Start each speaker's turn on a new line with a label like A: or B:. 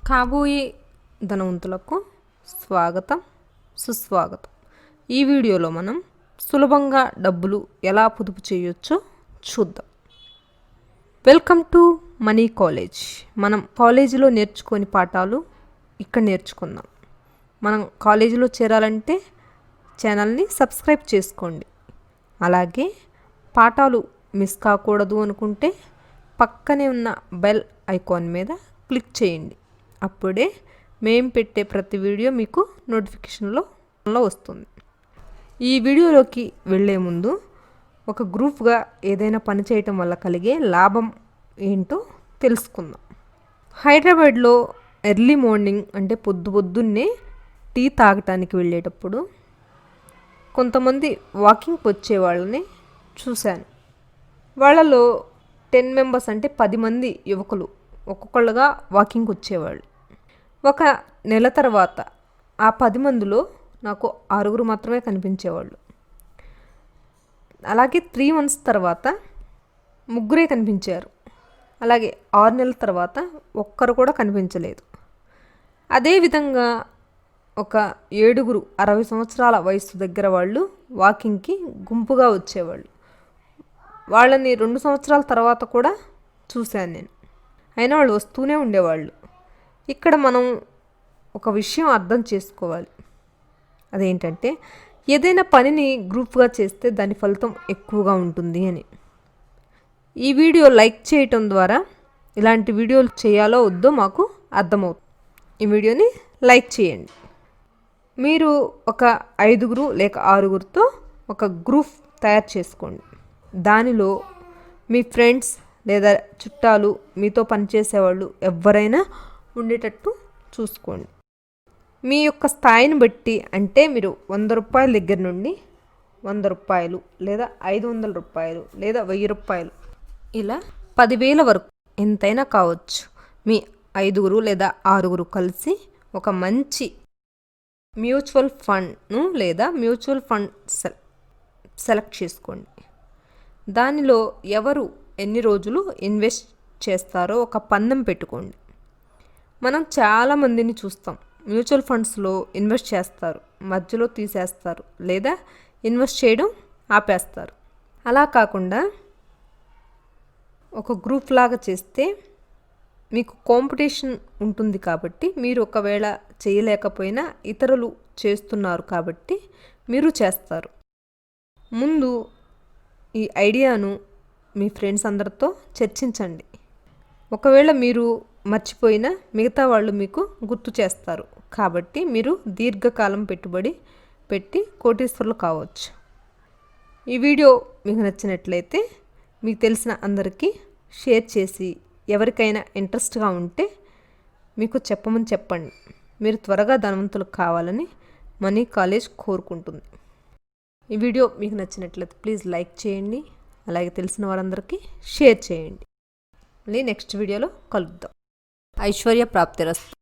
A: కాబోయే ధనవంతులకు స్వాగతం, సుస్వాగతం. ఈ వీడియోలో మనం సులభంగా డబ్బులు ఎలా పొదుపు చేయొచ్చో చూద్దాం. Welcome to money college. మనం కాలేజీలో నేర్చుకొని పాఠాలు ఇక్కడ నేర్చుకుందాం. మనం కాలేజీలో చేరాలంటే ఛానల్ని సబ్స్క్రైబ్ చేసుకోండి. అలాగే పాఠాలు మిస్ కాకూడదు అనుకుంటే పక్కనే ఉన్న బెల్ ఐకాన్ మీద క్లిక్ చేయండి. అప్పుడే మేము పెట్టే ప్రతి వీడియో మీకు నోటిఫికేషన్లో వస్తుంది. ఈ వీడియోలోకి వెళ్ళే ముందు ఒక గ్రూప్గా ఏదైనా పని చేయటం వల్ల కలిగే లాభం ఏంటో తెలుసుకుందాం. హైదరాబాద్లో ఎర్లీ మార్నింగ్ అంటే పొద్దున్నే టీ తాగటానికి వెళ్ళేటప్పుడు కొంతమంది వాకింగ్కి వచ్చే వాళ్ళని చూశాను. వాళ్ళలో 10 మెంబర్స్ అంటే 10 మంది యువకులు ఒక్కొక్కళ్ళుగా వాకింగ్కి వచ్చేవాళ్ళు. ఒక నెల తర్వాత ఆ 10 మందిలో నాకు 6 మాత్రమే కనిపించేవాళ్ళు. అలాగే 3 months తర్వాత 3 కనిపించారు. అలాగే 6 నెలల తర్వాత ఒక్కరు కూడా కనిపించలేదు. అదేవిధంగా ఒక 7 60 సంవత్సరాల వయసు దగ్గర వాళ్ళు వాకింగ్కి గుంపుగా వచ్చేవాళ్ళు. వాళ్ళని 2 సంవత్సరాల తర్వాత కూడా చూశాను నేను. అయినా వాళ్ళు వస్తూనే ఉండేవాళ్ళు. ఇక్కడ మనం ఒక విషయం అర్థం చేసుకోవాలి. అదేంటంటే ఏదైనా పనిని గ్రూప్గా చేస్తే దాని ఫలితం ఎక్కువగా ఉంటుంది అని. ఈ వీడియో లైక్ చేయటం ద్వారా ఇలాంటి వీడియోలు చేయాలో వద్దో మాకు అర్థమవుతుంది. ఈ వీడియోని లైక్ చేయండి. మీరు ఒక 5 లేక 6తో ఒక గ్రూప్ తయారు చేసుకోండి. దానిలో మీ ఫ్రెండ్స్ లేదా చుట్టాలు, మీతో పనిచేసేవాళ్ళు ఎవరైనా ఉండేటట్టు చూసుకోండి. మీ యొక్క స్థాయిని బట్టి, అంటే మీరు 100 రూపాయల దగ్గర నుండి 100 రూపాయలు లేదా 500 రూపాయలు లేదా 1000 రూపాయలు ఇలా 10,000 వరకు ఎంతైనా కావచ్చు. మీ 5 లేదా 6 కలిసి ఒక మంచి మ్యూచువల్ ఫండ్ను లేదా మ్యూచువల్ ఫండ్ సెలెక్ట్ చేసుకోండి. దానిలో ఎవరు ఎన్ని రోజులు ఇన్వెస్ట్ చేస్తారో ఒక పందెం పెట్టుకోండి. మనం చాలామందిని చూస్తాం, మ్యూచువల్ ఫండ్స్లో ఇన్వెస్ట్ చేస్తారు, మధ్యలో తీసేస్తారు లేదా ఇన్వెస్ట్ చేయడం ఆపేస్తారు. అలా కాకుండా ఒక గ్రూప్ లాగా చేస్తే మీకు కాంపిటీషన్ ఉంటుంది. కాబట్టి మీరు ఒకవేళ చేయలేకపోయినా ఇతరులు చేస్తున్నారు కాబట్టి మీరు చేస్తారు. ముందు ఈ ఐడియాను మీ ఫ్రెండ్స్ అందరితో చర్చించండి. ఒకవేళ మీరు మర్చిపోయినా మిగతా వాళ్ళు మీకు గుర్తు చేస్తారు. కాబట్టి మీరు దీర్ఘకాలం పెట్టుబడి పెట్టి కోటీశ్వరులు కావచ్చు. ఈ వీడియో మీకు నచ్చినట్లయితే మీకు తెలిసిన అందరికీ షేర్ చేసి, ఎవరికైనా ఇంట్రెస్ట్గా ఉంటే మీకు చెప్పండి. మీరు త్వరగా ధనవంతులు కావాలని మనీ కాలేజ్ కోరుకుంటుంది. ఈ వీడియో మీకు నచ్చినట్లయితే ప్లీజ్ లైక్ చేయండి. అలాగే తెలిసిన వారందరికీ షేర్ చేయండి. మళ్ళీ నెక్స్ట్ వీడియోలో కలుద్దాం. ఐశ్వర్య ప్రాప్తిరస్తు.